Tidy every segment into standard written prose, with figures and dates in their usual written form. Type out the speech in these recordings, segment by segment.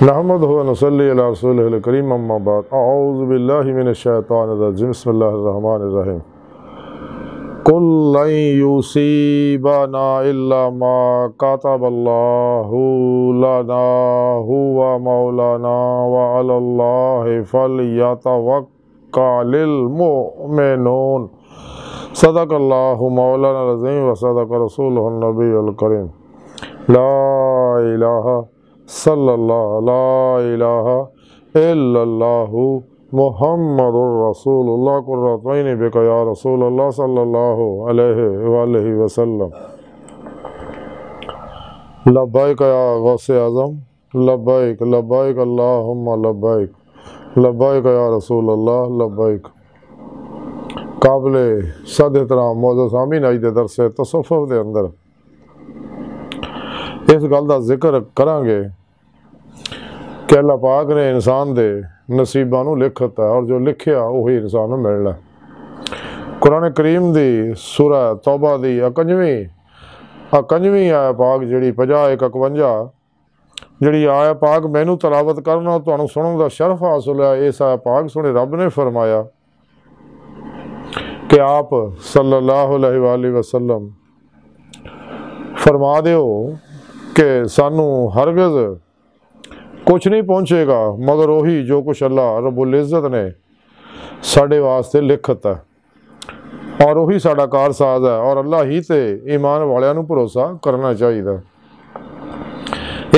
نحمدہ و نصلی علی رسولہ الکریم اما بعد اعوذ باللہ من الشیطان الرجیم بسم اللہ الرحمن الرحیم قل لن یصیبنا الا ما کتب اللہ لنا هو مولانا وعلی اللہ فلیتوکل المؤمنون صدق اللہ مولانا العظیم وصدق رسولہ النبی الکریم لا الہ صلی اللہ لا الہ الا اللہ محمد الرسول اللہ قرۃ عینی بک یا رسول اللہ صلی اللہ علیہ وآلہ وسلم لبیک یا غوث اعظم لبیک لبیک اللہم لبیک لبیک یا رسول اللہ لبیک۔ قابل صد احترام معزز سامعین، اج دے درس تصوف دے اندر اس گل دا ذکر کران گے کہ اللہ پاک نے انسان دے نصیباں نوں لکھتا ہے اور جو لکھیا وہی انسان نوں ملنا ہے۔ قرآن کریم دی سورہ توبہ دی 51ویں آیا پاک جڑی 50-51 جڑی آیا پاک مینوں تلاوت کرنا تانوں سنن دا شرف حاصل ہے۔ اس آیا پاک سنے رب نے فرمایا کہ آپ صلی اللہ علیہ وآلہ وسلم فرما دیو کہ سانوں ہرگز کچھ نہیں پہنچے گا مگر وہی جو کچھ اللہ رب العزت نے ساڈے واسطے لکھتا ہے اور وہی ساڈا کارساز ہے اور اللہ ہی تے ایمان والیاں نوں بھروسہ کرنا چاہیے۔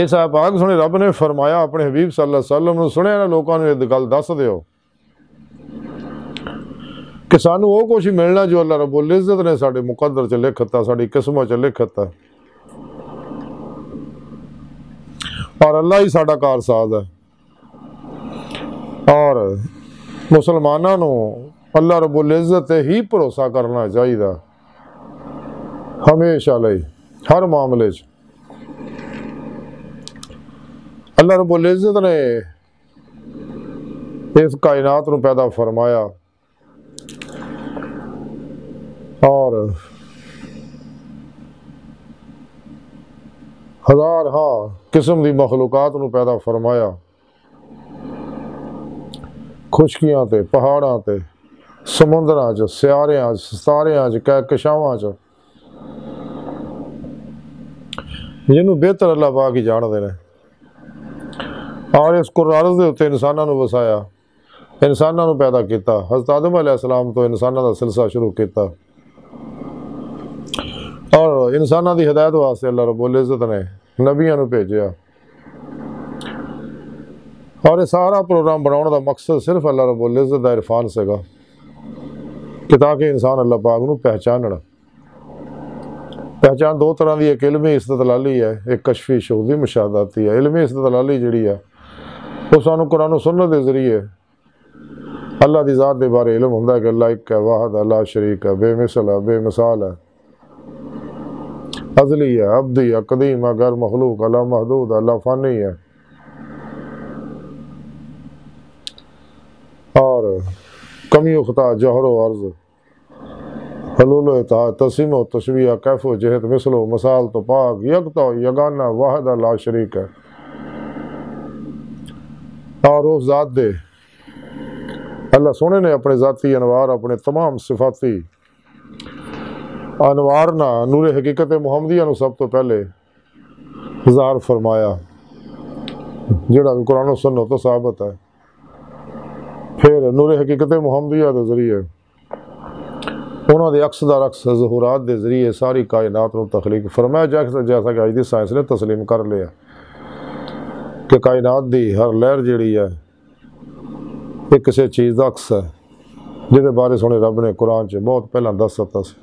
اس آیت پاک سنے رب نے فرمایا اپنے حبیب صلی اللہ علیہ وسلم نوں سنیا نہ لوکاں نوں یہ گل دس دیو کہ سانوں وہ کچھ ملنا جو اللہ رب العزت نے ساڈے مقدر چ لکھتا، ساڈی قسمت چ لکھتا اور اللہ ہی ساڈا کارساز ہے۔ اور مسلماناں نوں اللہ رب العزت ہی بھروسہ کرنا چاہیے ہمیشہ لئی ہر معاملے چ۔ اللہ رب العزت نے اس کائنات نوں پیدا فرمایا اور ہزار قسم دی مخلوقات نوں پیدا فرمایا، خشکیاں تے پہاڑاں تے سمندراں چ سیاریاں چ ستاریاں چ کہکشاواں چ جنوں بہتر اللہ پاک ہی جاندے نے۔ اور اس قرآن دے اتنے انساناں نوں وسایا، انساناں نوں پیدا کیتا، حضرت آدم علیہ السلام تو انساناں دا سلسلہ شروع کیتا اور انساناں دی ہدایت واسطے اللہ رب العزت نے نبیاں نوں بھیجیا۔ اور یہ سارا پروگرام بناؤن دا مقصد صرف اللہ رب العزت دا عرفان سے گا کہ تاکہ انسان اللہ پاک نوں پہچاننا۔ پہچان دو طرح دی، ایک علمی استدلالی ہے، ایک کشفی شہودی مشاہداتی ہے۔ علمی استدلالی جڑی ہے وہ سانوں قرآن و سنت دے ذریعے اللہ دی ذات دے بارے علم ہوندا ہے کہ اللہ ایک ہے، واحد ہے، لا شریک ہے، بے مثل ہے، بے مثال ہے، ازلی ہے، ابدی ہے، قدیم ہے، غیر مخلوق، اللہ محدود ہے، اللہ فانی ہے اور کمی و خطا، جوہر و عرض، حلول و اتحاد، تسیم و تشبیہ، کیف و جہت، مثل و مثال تو پاک، یکتا و یگانہ، واحد ہے، لا شریک ہے۔ اور اس ذات دے اللہ سونے نے اپنے ذاتی انوار، اپنے تمام صفاتی انوار نہ نور حقیقت محمدیہ نو سب تو پہلے ظاہر فرمایا، جڑا کہ قرآن و سنت تو ثابت ہے۔ پھر نور حقیقت محمدیہ دے ذریعے انہوں دے عکس در عکس ظہورات دے ذریعے ساری کائنات نو تخلیق فرمایا، جیسا کہ آج دی سائنس نے تسلیم کر لیا کہ کائنات دی ہر لہر جیڑی ہے ایک کسی چیز دا عکس ہے، جہدے بارے سونے رب نے قرآن چ بہت پہلا دس ستا سی۔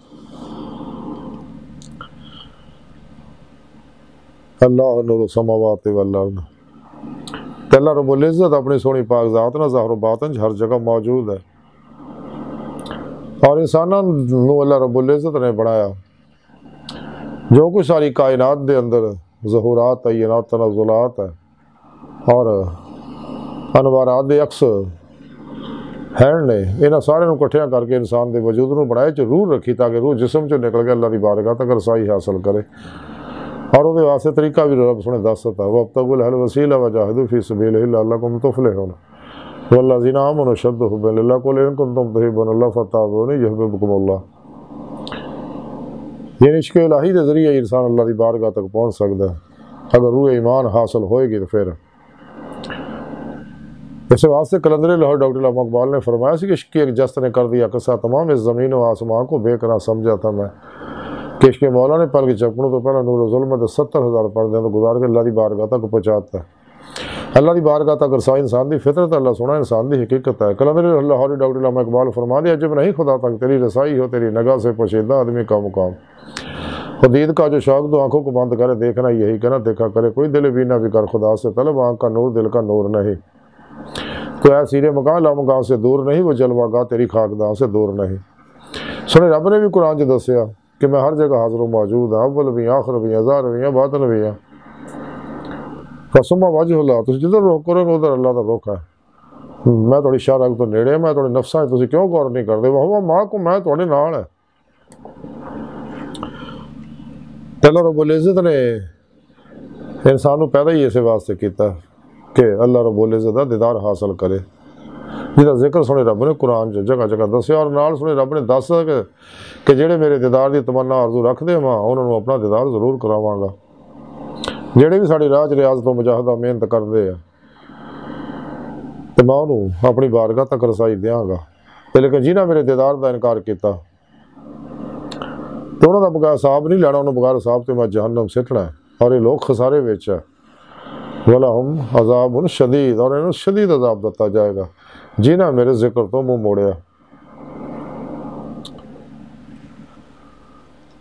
اللہ نور السماوات والارض، اللہ رب العزت اپنی سونی پاک ذات نہ ظاہر و باطن ہر جگہ موجود ہے۔ اور انساناں نو اللہ رب العزت نے بنایا، جو کچھ ساری کائنات دے اندر ظہورات، تعینات، تنزلات ہے اور انوارات دے عکس ہیں نے، انہاں سارے نو کٹھیاں کر کے انسان دے وجود نو بنائے، روح رکھی تاکہ روح جسم چ نکل کے اللہ دی بارگاہ تک رسائی حاصل کرے۔ اور وہ واسطے طریقہ بھی رب سونے دس دیتا وابتغوا الحل وسیلہ وجاہدوا فی سبیلہ لعلکم تفلحون والذین آمنوا اشد حبا للہ قل ان کنتم تحبون اللہ فاتبعونی یحببکم اللہ. یعنی عشق الہی کے ذریعے انسان اللہ کی بارگاہ تک پہنچ سکتا ہے اگر روح ایمان حاصل ہوئے گی تو پھر. اس واسطے کلندر لاہور ڈاکٹر علامہ اقبال نے فرمایا سی کہ عشق کی ایک جست نے کر دیا قصہ تمام اس زمین و آسمان کو بے قرار سمجھا تھا میں کہ عشق مولا نے پل کے چپڑوں تو پہلے نور و ظلمت 70,000 پردے تو گزار کے اللہ کی بارگاہ تک پہنچاتا ہے. اللہ کی بارگاہ تک رسائی انسان دی فطرت اللہ سونا انسان دی حقیقت ہے. کلندر لاہور ڈاکٹر علامہ اقبال فرما دیا عجب نہیں خدا تک تیری رسائی ہو تیری نگاہ سے پوشیدہ آدمی کا مقام. خدید کا جو شوق تو آنکھوں کو بند کرے دیکھنا یہی کہنا دیکھا کرے کوئی دل بھی نہ بھی کر خدا سے طلب آنکھ کا نور دل کا نور نہیں. تو اے سیر مکان لامکان سے دور نہیں وہ جلوہ گاہ تیری خاکداں سے دور نہیں. سنے رب نے بھی قرآن جو دسیا کہ میں ہر جگہ حاضر و موجود ہوں اول بھی آخر بھی ظاہر بھی ہیں باطن بھی ہیں. قسم وجہ اللہ تسی جدھر رخ کرو گے ادھر اللہ کا رخ ہے. میں تھوڑی شاہ رگ تو نیڑے میں تھوڑے نفساں تسی کیوں غور نہیں کرتے وہ ماں کو میں تھوڑے نال ہے. اللہ رب العزت نے انسان کو پیدا ہی اسے واسطے کیتا کہ اللہ رب العزت کا دیدار حاصل کرے جہاں ذکر سنے رب نے قرآن جگہ جگہ دسیا اور نال سنے رب نے دس کہ جہے میرے دیدار کی تمنا آرزو رکھتے ہیں انہوں نے اپنا دیدار ضرور کراواں گا. جہے بھی ساری راہ ریاض تو مجاہدہ محنت کرتے ہیں تو میں انہوں اپنی بارگاہ تک رسائی دیاں گا. لیکن جنہاں میرے دیدار کا انکار کیتا تو انہوں نے بغیر حساب نہیں لینا انہوں بغیر حساب تو میں جہنم سٹنا ہے اور یہ لوگ خسارے وچ ہے. وَلَهُمْ عَذَابٌ شدید اور انہوں شدید عذاب دیتا جائے گا جنہاں میرے ذکر تو منہ موڑیا.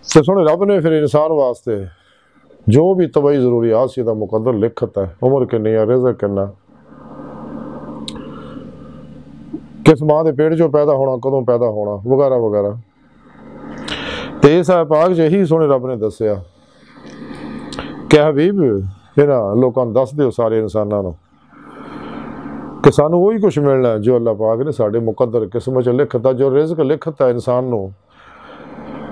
تو سونے رب نے پھر انسان واسطے جو بھی طبعی ضروریات سیدھا مقدر لکھتا ہے عمر کنی ہے رزق کنا کس ماں دے پیٹ جو پیدا ہونا کدوں پیدا ہونا وغیرہ وغیرہ. تو یہ صاحب پاک یہی سونے رب نے دسیا کہ حبیب انہاں لوکاں دس دیو سارے انسانوں کہ سانو وہی کچھ ملنا ہے جو اللہ پاک نے ساڑے مقدر قسم چ لکھتا. جو رزق لکھتا ہے انسان نو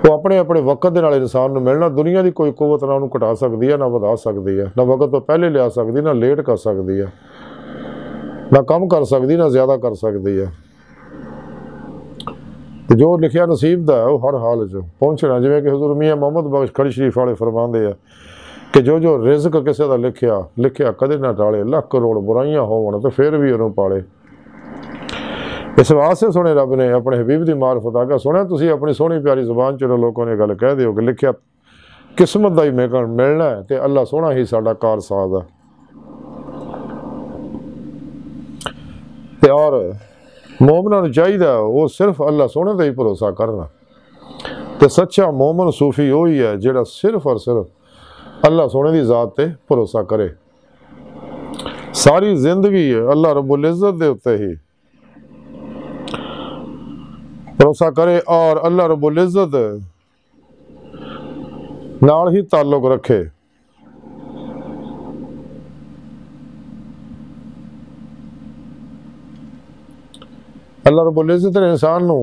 وہ اپنے اپنے وقت دے نال انسان نو ملنا. دنیا دی کوئی قوت نہ انہوں کٹا سکتی ہے نہ ودا سکتی ہے نہ وقت تو پہلے لیا سکتی نہ لیٹ کر سکتی ہے نہ کم کر سکتی نہ زیادہ کر سکتی ہے. جو لکھیا نصیب دا ہے وہ ہر حال جو پہنچنا جویں کہ حضور میاں محمد بخش کھڑی شریف والے فرماندے ہیں کہ جو رزق کسے دا لکھیا کدے نہ ٹالے لاکھ کروڑ برائیاں ہون تو پھر بھی انہوں پالے. اس واسطے سونے رب نے اپنے حبیب دی معرفت آگا سونے تسی اپنی سونی پیاری زبان چلو لوگوں نے گل کہہ دیو کہ لکھیا قسمت دا ہی ملنا ہے تے اللہ سونا ہی ساڈا کار ساز ہے. تے اور مومناں نوں چاہیے وہ صرف اللہ سونے تے ہی بھروسہ کرنا. تے سچا مومن صوفی وہی ہے جڑا صرف اور صرف اللہ سونے دی ذات تے بھروسہ کرے ساری زندگی اللہ رب العزت دے اتے ہی بھروسہ کرے اور اللہ رب العزت نال ہی تعلق رکھے. اللہ رب العزت نے انسان نو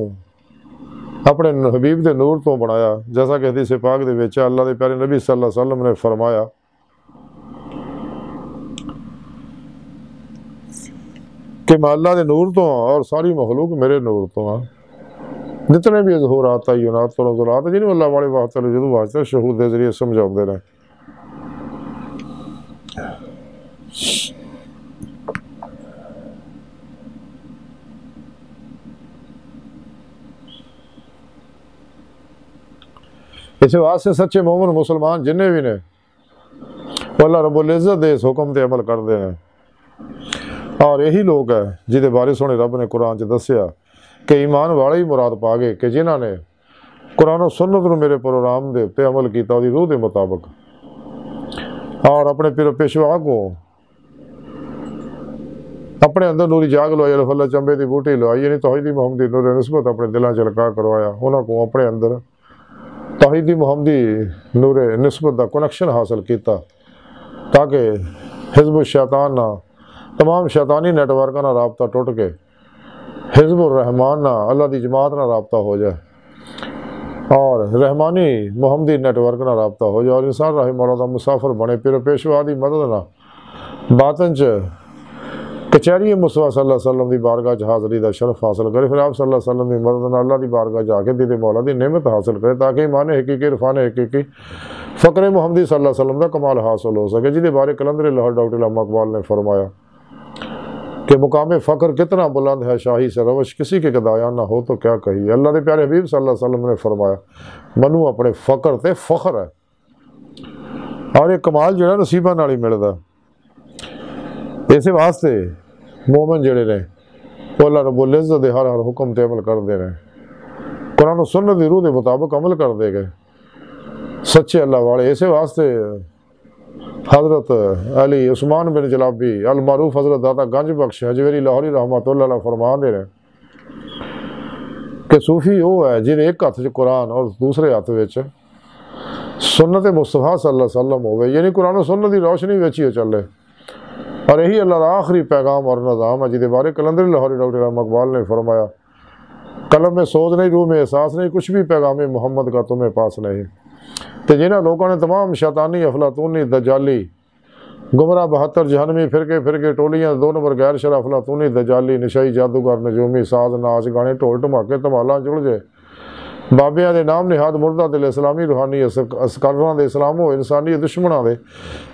اپنے حبیب دے نور تو بنایا جیسا کہ حدیث پاک دے وچ اللہ دے پیارے نبی صلی اللہ علیہ وسلم نے فرمایا کہ میں اللہ دے نور تو ہاں اور ساری مخلوق میرے نور تو ہاں. جتنے بھی ظہورات تعینات و نزولات جنہوں اللہ والے واسطے جدو واسطے شہود دے ذریعے سمجھاؤندے رہے. اس واسطے سچے مومن مسلمان جنہیں بھی نے وہ اللہ رب العزت دے اس حکم تے عمل کرتے ہیں. اور یہی لوگ ہیں جہدے بارے سونے رب نے قرآن چ دسیا کہ ایمان والے ہی مراد پا گئے کہ جنہاں نے قرآن و سنت نو میرے پروگرام دے تے عمل کیتا دی روح دے مطابق اور اپنے پیر پیشوا کو اپنے اندر نوری جاگ لوائی الف اللہ چمبے دی بوٹی لوائی یعنی توحیدی محمدی نور نسبت اپنے دلاں چلکا کروایا. انہاں کو اپنے اندر توحیدی محمدی نور نسبت دا کنیکشن حاصل کیتا تاکہ حزب الشیطان نہ تمام شیطانی نیٹ ورکاں نہ رابطہ ٹوٹ کے حزب الرحمان نہ اللہ دی جماعت نہ رابطہ ہو جائے اور رحمانی محمدی نیٹ ورک نہ رابطہ ہو جائے اور انسان راہ مولا دا مسافر بنے پھر پیشوا دی مدد نہ باطن چ کچہری مصطفیٰ صلی اللہ علیہ وسلم دی بارگاہ چ حاضری دا شرف حاصل کرے پھر آپ صلی اللہ علیہ وسلم دی مدد نہ اللہ دی بارگاہ جا کے دیدے مولا دی نعمت حاصل کرے تاکہ ایمان حقیقی عرفان حقیقی فقر محمدی صلی اللہ علیہ وسلم دا کمال حاصل ہو سکے جہدے بارے کلندر لاہور ڈاکٹر علامہ اقبال نے فرمایا کہ مقام فخر کتنا بلند ہے شاہی سے روش کسی کے گدایا نہ ہو تو کیا کہی اللہ دے پیارے حبیب صلی اللہ علیہ وسلم نے فرمایا منو اپنے فقر تے فخر ہے اور یہ کمال جڑا نصیبہ نال ہی ملدا اسی واسطے مومن جڑے نے وہ اللہ رب العزت دے ہر حکم تے عمل کردے رہے قرآن و سنت دی روح دے مطابق عمل کردے گئے سچے اللہ والے اسی واسطے حضرت علی عثمان بن جلابی المعروف حضرت داتا گنج بخش حجویری لاہوری رحمۃ اللہ علیہ فرما دے رہے کہ صوفی وہ ہے جن ایک ہاتھ قرآن اور دوسرے ہاتھ سنت مصطفیٰ صلی اللہ علیہ وسلم ہوئے یعنی قرآن و سنت کی روشنی ویچی چلے اور یہی اللہ کا آخری پیغام اور نظام ہے جہدے بارے کلندر لاہوری ڈاکٹر علامہ اقبال نے فرمایا قلم میں سوچ نہیں روح میں احساس نہیں کچھ بھی پیغام محمد کا تمہیں پاس نہیں تو جنہاں لوگوں نے تمام شیطانی افلاطونی دجالی گمراہ 72 جہنمی فرقے ٹولیاں 2 نمبر غیر شرع افلاطونی دجالی نشائی جادوگر نجومی ساز ناچ گانے ٹول ٹماکے تمالا جڑ جے بابیاں دے نام نہاد مردہ دل اسلامی روحانی اسکراں دے اسلاموں انسانی دشمناں دے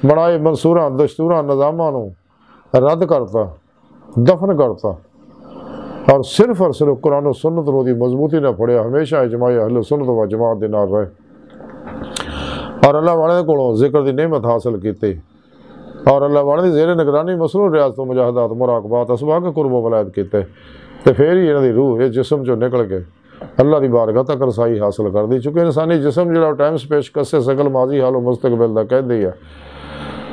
بنائے منصوراں دستوراں نظاماں نو رد کرتا دفن کرتا اور صرف قرآن و سنت نو دی مضبوطی نہ پڑھیا ہمیشہ اجماع اہل سنت و جماعت دے نال رہے اور اللہ والے کو ذکر دی نعمت حاصل کیتی اور اللہ والے دی زیر نگرانی مسرور ریاضت و مجاہدات مراقبات اسباق قرب و ولایت کیتے تو پھر ہی انہاں دی روح اس جسم چوں نکل کے اللہ دی بارگاہ تک رسائی حاصل کر دی چونکہ انسانی جسم جڑا ٹائم سپیس کسے شکل ماضی حال و مستقبل دا کہہ دی ہے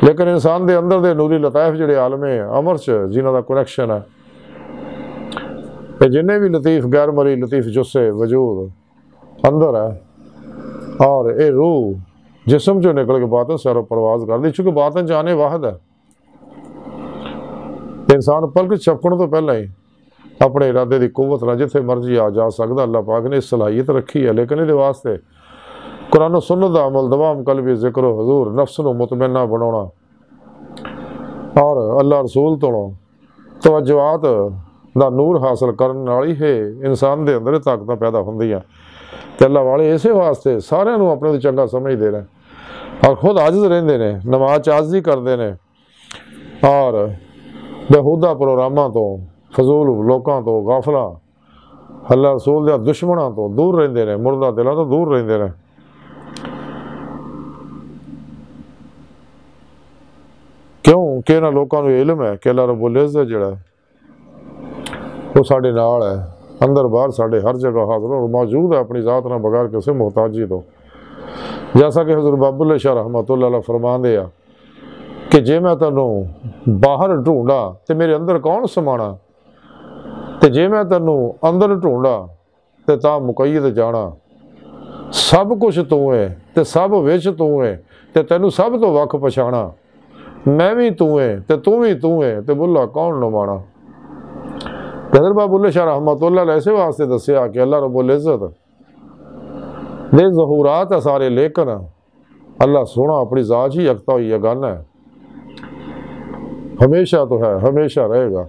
لیکن انسان دے اندر دے نوری لطائف جڑے عالم امر چ جنہاں دا کنیکشن ہے کہ جنہیں بھی لطیف غیر مری لطیف جسے وجود اندر ہے اور اے روح جسم جو نکل کے باطن سیر و پرواز کر دی چونکہ باطن جانے واحد ہے انسان پلک چھپکن تو پہلے ہی اپنے ارادے دی قوت نہ جتھے مرضی آ جا سکتا اللہ پاک نے اس صلاحیت رکھی ہے لیکن یہ واسطے قرآن و سنت دا عمل دوام قلبی ذکر و حضور نفس نو مطمئنہ بناونا اور اللہ رسول تو توجہات دا نور حاصل کرنے والی ہے انسان دے اندر طاقتاں پیدا ہوندیاں تے اللہ والے اسی واسطے سارے نو اپنے چنگا سمجھ دے رہے اور خود عاجز رہندے نے نماز عاجزی کردے نے اور بےہودہ پروگراماں تو فضول لوکاں تو غافلاں اللہ رسول دے دشمناں تو دور رہندے نے مردہ دلاں تو دور رہندے نے کیوں کہ انہاں لوکاں نوں علم ہے کہ اللہ رب العزت جڑا ہے وہ ساڈے نال ہے اندر باہر ساڈے ہر جگہ حاضر اور موجود ہے اپنی ذات نہ بغیر کسی محتاجی تو جیسا کہ حضور باب اللہ شاہ رحمۃ اللہ علیہ فرمان دیا کہ جے میں تینوں باہر ڈھونڈا تے میرے اندر کون سمانا تے جے میں تینوں اندر ڈھونڈا تے تا مقید جانا سب کچھ تو ہے تے سب وچ تو ہے تے تینوں سب تو وکھ پچھانا میں بھی تو ہے تے تو بھی تو ہے تے بلا کون نمانا حضرت باب اللہ شاہ رحمۃ اللہ علیہ ایسے واسطے دسیا کہ اللہ رب العزت دے ظہورات ہے سارے لیکن اللہ سونا اپنی ذات ہی یکتا ہوئی یگانہ ہے ہمیشہ تو ہے ہمیشہ رہے گا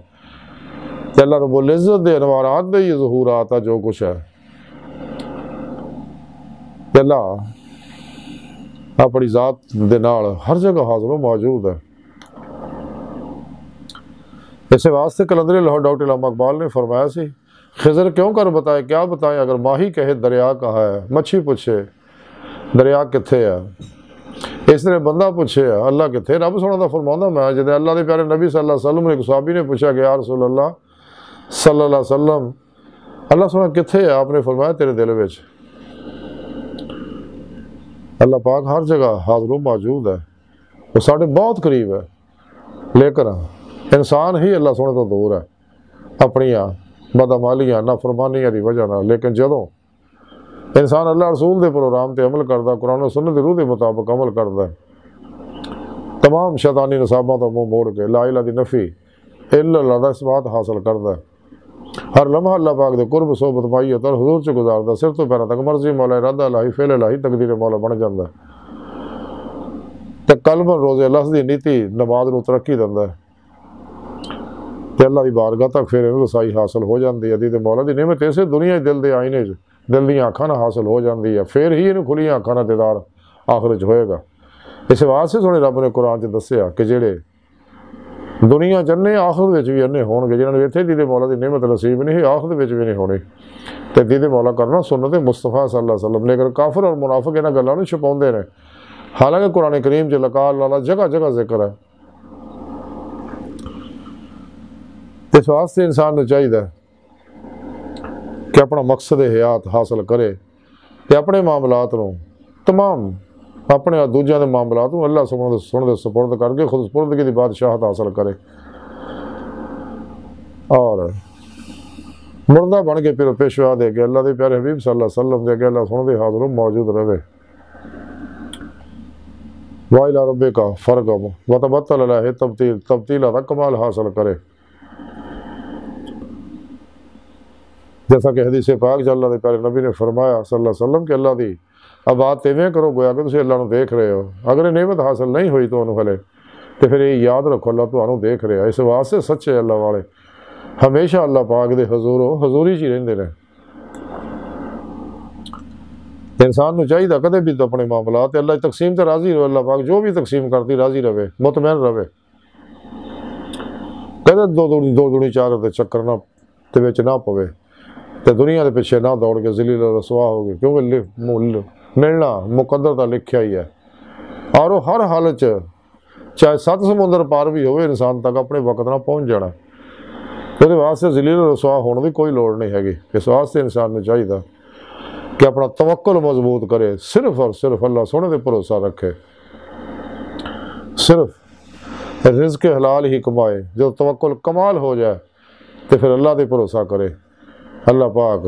کہ اللہ رب العزت دے انوارات دے یہ ظہورات ہے جو کچھ ہے کہ اللہ اپنی ذات دے نال ہر جگہ حاضر و موجود ہے اسے واسطے کلندر لاہور ڈاکٹر علامہ اقبال نے فرمایا سی خضر کیوں کر بتائے کیا بتائیں اگر ماہی کہے دریا کہاں ہے مچھی پوچھے دریا کتھے ہے اس طرح بندہ پوچھے اللہ کتھے رب سونا دا فرماؤں میں جدے اللہ دے پیارے نبی صلی اللہ علیہ وسلم نے ایک صحابی نے پوچھا کہ یا رسول اللہ صلی اللہ علیہ وسلم اللہ سونا کتھے ہے آپ نے فرمایا تیرے دل وچ اللہ پاک ہر جگہ حاضر و موجود ہے وہ ساڑھے بہت قریب ہے لیکن انسان ہی اللہ سونے تو دور ہے اپنی بدعمالیاں نافرمانیاں دی وجہ نہ لیکن جدوں انسان اللہ رسول دے پروگرام تے عمل کردا قرآن و سنت دی روح دے مطابق عمل کردا ہے تمام شیطانی نصاباں تو منہ موڑ کے لا الہ دی نفی الا اللہ دا اثبات حاصل کردا ہے ہر لمحہ اللہ پاک دے قرب صحبت مائیت اور حضور چ گزاردا، سر تو پیروں تک مرضی مولا، ارادہ الہی، فعل الہی، تقدیر مولا بن جاندا تے قلب روزے لفظ دی نیتی نماز نو ترقی دیندا ہے تے اللہ دی بارگاہ تک پھر رسائی حاصل ہو جاندی ہے۔ تے مولا دی نعمت اسے دنیا دل دے آئینے چ دل دیاں اکھاں نال حاصل ہو جاندی ہے، پھر ہی انہوں کھلیاں اکھاں نال دیدار آخرت ہوئے گا۔ اس واسطے سونے رب نے قرآن چ دسیا کہ جڑے دنیا چ انے آخرت وچ بھی انے ہون گے، جنہاں نے اتھے دیدے مولا دی نعمت نصیب نہیں آخرت وچ بھی نہیں ہونی، تے دیدے مولا کرنا سنت مصطفیٰ صلی اللہ علیہ وسلم۔ لیکن کافر اور منافق انہاں گلاں نوں چھپاؤندے نے، حالانکہ قرآن کریم چ لقا اللہ جگہ جگہ ذکر ہے۔ اس واسطے انسان نوں چاہیے کہ اپنا مقصد حیات حاصل کرے تے اپنے معاملات نوں تمام اپنے اور دوجیاں دے معاملات نوں اللہ سبحانہ دے سپرد کر کے خود سپردگی دی بادشاہت حاصل کرے اور مردہ بن کے پھر پیشوا دے کے اللہ دے پیارے حبیب صلی اللہ علیہ وسلم دے کے اللہ سبحانہ دے حاضر موجود رہے۔ وَإِلَىٰ رَبِّكَ فَارْغَب وَتَبَتَّلْ عَلَيْهِ تبدیل تک کمال حاصل کرے، جیسا کہ حدیث پاک جو اللہ دے پیارے نبی نے فرمایا صلی اللہ علیہ وسلم کہ اللہ دی اب بات ایویں کرو گویا کہ تسی اللہ نو دیکھ رہے ہو، اگر نعمت حاصل نہیں ہوئی تو انہوں ہلے تو پھر یہ یاد رکھو اللہ تو انہوں دیکھ رہے ہیں۔ اس واسطے سچے اللہ والے ہمیشہ اللہ پاک دے حضوری چ ہی رہندے نے۔ انسان نو چاہیے کدے بھی تو اپنے معاملات اللہ کی تقسیم تے راضی رہے، اللہ پاک جو بھی تقسیم کرتی راضی رہے، مطمئن رہے، کدے دو دونی چار دے چکر نہ تے وچ نہ پوے تے دنیا دے پیچھے نہ دوڑ کے ذلیل و رسوا ہو گئے، کیونکہ ملنا مقدر دا لکھیا ہی ہے اور وہ ہر حالت چاہے 7 سمندر پار بھی ہوئے انسان تک اپنے وقت نہ پہنچ جانا، اس واسطے ذلیل و رسوا ہونے کی کوئی لوڑ نہیں ہے۔ اس واسطے انسان نے چاہیے کہ اپنا توکل مضبوط کرے، صرف اور صرف اللہ سونے دے بھروسہ رکھے، صرف رزق حلال ہی کمائے۔ جب توکل کمال ہو جائے تو پھر اللہ دے بھروسہ کرے۔ اللہ پاک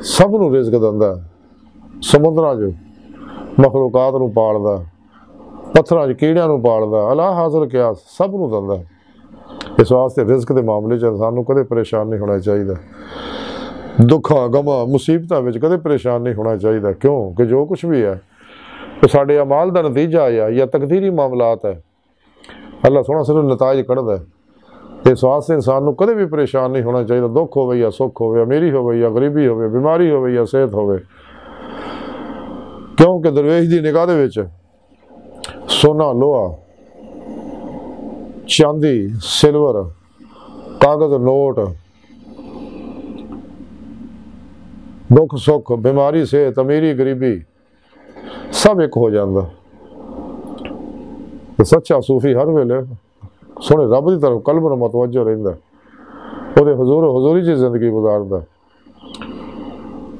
سب نو رزق دیندا، سمندراں جو مخلوقات نو پالدا، پتھراں چ کیڑیاں نو پالدا، اللہ حاضر کیا سب نو دیندا۔ اس واسطے رزق دے معاملے چ انسان نو کدے پریشان نہیں ہونا چاہیے، دکھاں غماں مصیبتاں وچ کدے پریشان نہیں ہونا چاہیے، کیوں کہ جو کچھ بھی ہے وہ ساڈے اعمال دا نتیجہ ہے یا تقدیری معاملات ہے، اللہ سونا صرف نتائج کਢدا ہے۔ اس واسطے انسان نو کدے بھی پریشان نہیں ہونا چاہیے، دکھ ہوے یا سکھ ہوے، امیری ہوے یا غریبی ہوے، بیماری ہوے یا صحت ہوے، کیونکہ درویش دی نگاہ دے وچ سونا لوہا چاندی سلور کاغذ نوٹ دکھ سکھ بیماری صحت امیری غریبی سب ایک ہو جاندہ۔ سچا صوفی ہر ویلے سونے رب دی طرف قلب نو متوجہ رہندا، وہ دے حضوری چ زندگی گزاردا۔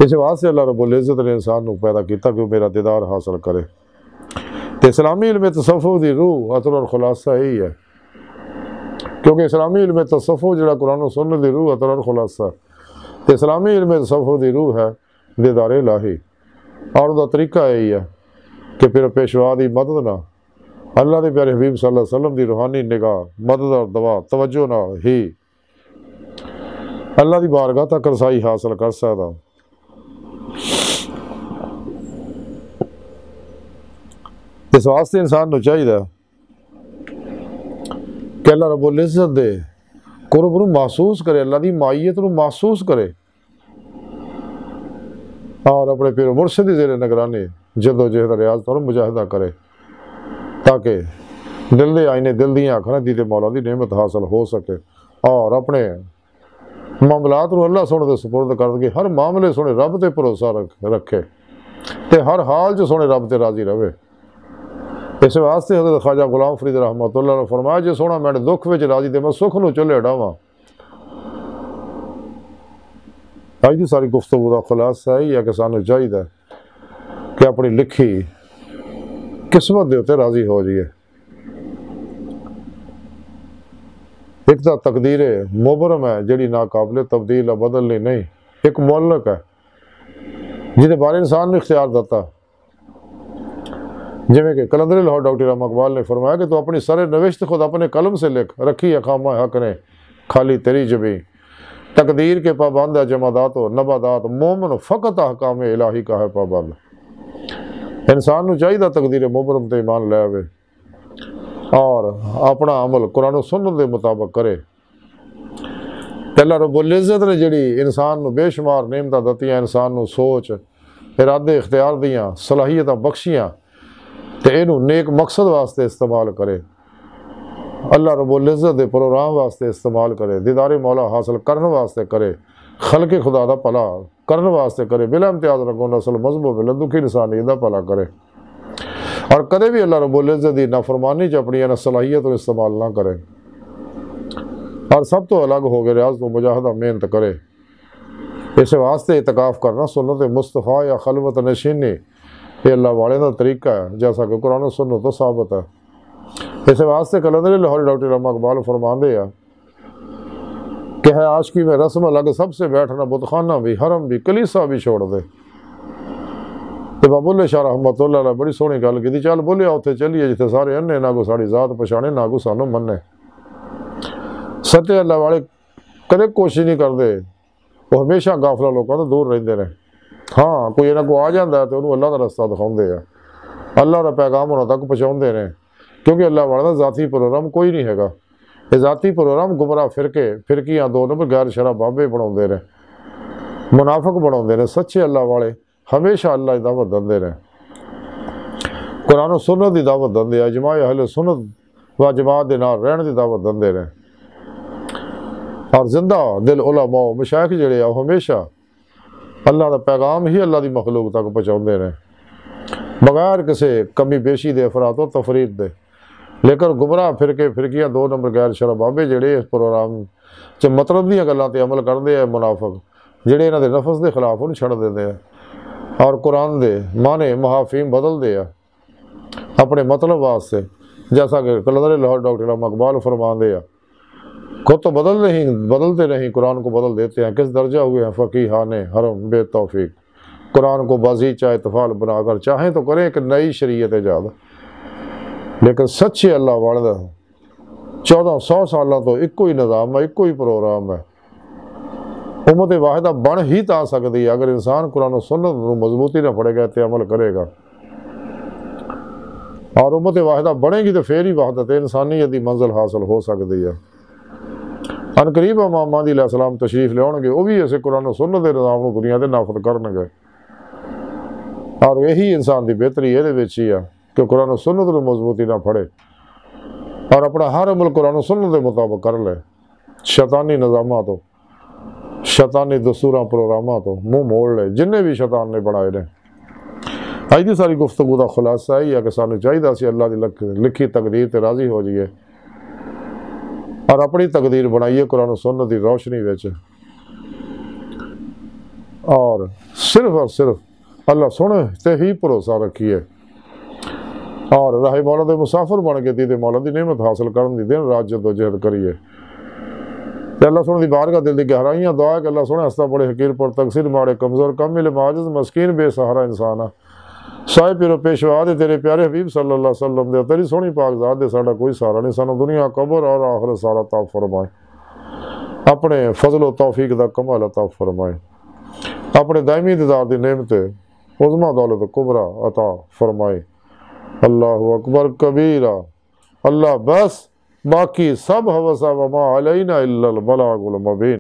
اس واسطے اللہ رب العزت نے انسان نو پیدا کیتا کہ وہ میرا دیدار حاصل کرے۔ تے اسلامی علم تصوف دی روح اصل اور خلاصہ یہی ہے، کیونکہ اسلامی علم تصوف جڑا قرآن و سنت دی روح اصل اور خلاصہ، تے اسلامی علم تصوف دی روح ہے دیدار الہی، اور دا طریقہ یہی ہے کہ پھر پیشوا دی مدد نہ اللہ دے پیارے حبیب صلی اللہ علیہ وسلم دی روحانی نگاہ مدد اور دعا توجہ نہ ہی اللہ دی بارگاہ تک رسائی حاصل کر سکتا۔ اس واسطے انسان نو چاہیے کہ اللہ رب العزت دے قرب نو محسوس کرے، اللہ دی مائیت نو محسوس کرے اور اپنے پیر مرشد دی زیر نگرانی جد و جہد ریاضت اور مجاہدہ کرے، تاکہ دل دے آئینے دل دیاں آنکھاں دیتے مولا دی نعمت حاصل ہو سکے اور اپنے معاملات نو اللہ سونے دے سپرد کر کے ہر معاملے سونے رب تے بھروسہ رکھے تے ہر حال جو سونے رب تے راضی رہے۔ اس واسطے حضرت خواجہ غلام فرید رحمۃ اللہ نے فرمایا جے سونا میں دکھ وچ راضی تے میں سکھ نو چلے ڈاواں۔ آج دی ساری گفتگو دا خلاصہ یہی ہے کہ سانو چاہیے کہ اپنی لکھی قسمت دے اوتے راضی ہو جائیے۔ ایک تا تقدیر مبرم ہے جڑی ناقابل تبدیل بدلنی نہیں، ایک معلق ہے جہدے بارے انسان نے اختیار دیتا، جویں کہ کلندر لاہور ڈاکٹر رحمہ اقبال نے فرمایا کہ تو اپنی سر نوشت خود اپنے قلم سے لکھ، رکھی ہے خامہ حق نے خالی تیری جبیں، تقدیر کے پابند ہے جمادات و نبادات، مومن فقط احکام الہی کا ہے پابند۔ انسان نو چاہیے تقدیر مبرم تے ایمان لے آوے اور اپنا عمل قرآن و سنت دے مطابق کرے۔ اللہ رب العزت نے جڑی انسان نو بے شمار نعمتاں دتیاں، انسان نو سوچ، ارادے، اختیار دیاں، صلاحیتاں بخشیاں، تے اینو نیک مقصد واسطے استعمال کرے، اللہ رب العزت دے پروگرام واسطے استعمال کرے، دیدار مولا حاصل کرنے واسطے کرے، خلق خدا دا بھلا کرنے واسطے کرے، بلا امتیاز رنگو نسل مذہب و ملت دکھی انسانیت دا بھلا کرے، اور کدے بھی اللہ رب العزت دی نافرمانی چ اپنی صلاحیت اور استعمال نہ کرے، اور سب تو الگ ہو گئے ریاض تو مجاہدہ محنت کرے۔ اس واسطے اعتکاف کرنا سنت مصطفیٰ یا خلوت نشینی یہ اللہ والے کا طریقہ ہے، جیسا کہ قرآن و سنت تو ثابت ہے۔ اس واسطے کلندر لاہوری ڈاکٹر علامہ اقبال فرماندے ہیں کہ ہے عاشقی میں رسم الگ، سب سے بیٹھنا بتخانہ بھی، حرم بھی، کلیسا بھی چھوڑ دے۔ تو بابو اللہ شاہ رحمۃ اللہ علیہ بڑی سونی گل کی، چل بولیا اتنے چلیے جتنے سارے انے، نہ کو ساری ذات پچھانے، نہ کو سانو منے۔ سچے اللہ والے کدے کوشش نہیں کرتے، وہ ہمیشہ غافلہ لوگوں تو دور رہتے ہیں۔ ہاں کوئی انہوں کو آ جاتا ہے تو انہوں اللہ کا رستہ دکھاؤندے ہیں، اللہ کا پیغام انہوں تک پہنچاؤندے ہیں، کیونکہ اللہ والا دا ذاتی پروگرام کوئی نہیں ہے۔ یہ ذاتی پروگرام گمراہ فرقیاں دو نمبر غیر شرع بابے بناؤندے ہیں، منافق بناؤندے ہیں۔ سچے اللہ والے ہمیشہ اللہ کی دعوت دندے ہیں، قرآن و سنت کی دعوت دندے، اجماع اہل سنت و جماعت دے نال رہن کی دعوت دندے ہیں، اور زندہ دل علماء مشائخ جڑے وہ ہمیشہ اللہ کا پیغام ہی اللہ دی مخلوق تک پہنچاؤندے ہیں، بغیر کسی کمی بیشی دے، افراط و تفریط دے۔ لیکن گمراہ فرقیاں دو نمبر غیر شرع بابے جڑے اس پروگرام چ مطلب دیاں گلاں تے عمل کرتے ہیں، منافق جڑے انہاں دے نفس دے خلاف انہوں چھڑ دیندے ہیں، اور قرآن دے معنی محافیم بدل دے اپنے مطلب واسطے، جیسا کہ کلندر لاہور ڈاکٹر علامہ اقبال فرماندے ہیں، خود تو بدلتے نہیں، قرآن کو بدل دیتے ہیں۔ کس درجہ ہوئے ہیں فقیہان حرم بے توفیق، قرآن کو بازیچہ اتفال بنا کر چاہیں تو کریں ایک نئی شریعت ایجاد۔ لیکن سچے اللہ والے 1400 سالوں تو ایک ہی نظام ہے، ایک ہی پروگرام ہے۔ امت واحدہ بن ہی تا سکتی ہے اگر انسان قرآن و سنت مضبوطی نہ پڑے گا تے عمل کرے گا، اور امت واحدہ بنے گی تو پھر ہی وحدت انسانیت دی منزل حاصل ہو سکتی ہے۔ ان قریب امام مہدی علیہ السلام تشریف لے آؤ گے، وہ بھی ایسے قرآن و سنت کے نظام کو دنیا سے نافذ کرن گے، اور یہی انسان دی بہتری یہ ہی ہے کہ قرآن و سنت کو مضبوطی نہ پڑے اور اپنا ہر عمل قرآن و سنت کے مطابق کر لے، شیطانی نظامات ہو، شیطانی دستوراں پروگرامات ہو منہ موڑ لے، جنہیں بھی شیطان نے بنائے نے۔ اج دی ساری گفتگو کا خلاصہ یہ ہے کہ سانو چاہیے اسی اللہ دی لکھی تقدیر تے راضی ہو جائیے اور اپنی تقدیر بنائیے قرآن و سنت کی روشنی وچ، اور صرف اللہ سونے تے ہی بھروسہ رکھیے، اور راہ مولا دے مسافر بن کے دید مولا دی نعمت حاصل کرن دی دن رات جدوجہد کریے۔ تے اللہ سونے دی بارگاہ دل دی گہرائیاں دعا ہے کہ اللہ سونے ہستا بڑے حقیر پر تقصیر ماڑے کمزور کم علم عاجز مسکین بے سہارا انسان صاحب پیرو پیشوا دے تیرے پیارے حبیب صلی اللہ علیہ وسلم دے تیری سونی پاک ذات دے ساڈا کوئی سہارا نہیں، سانو دنیا قبر اور آخرت سارا عطا فرمائے، اپنے فضل و توفیق دا کمال عطا فرمائے، اپنے دائمی دیدار دی نعمت عظمی دولت کبرا عطا فرمائے۔ اللہ اکبر کبیرہ، اللہ بس، باقی سب حوثہ وما علینا الا البلاغ المبین۔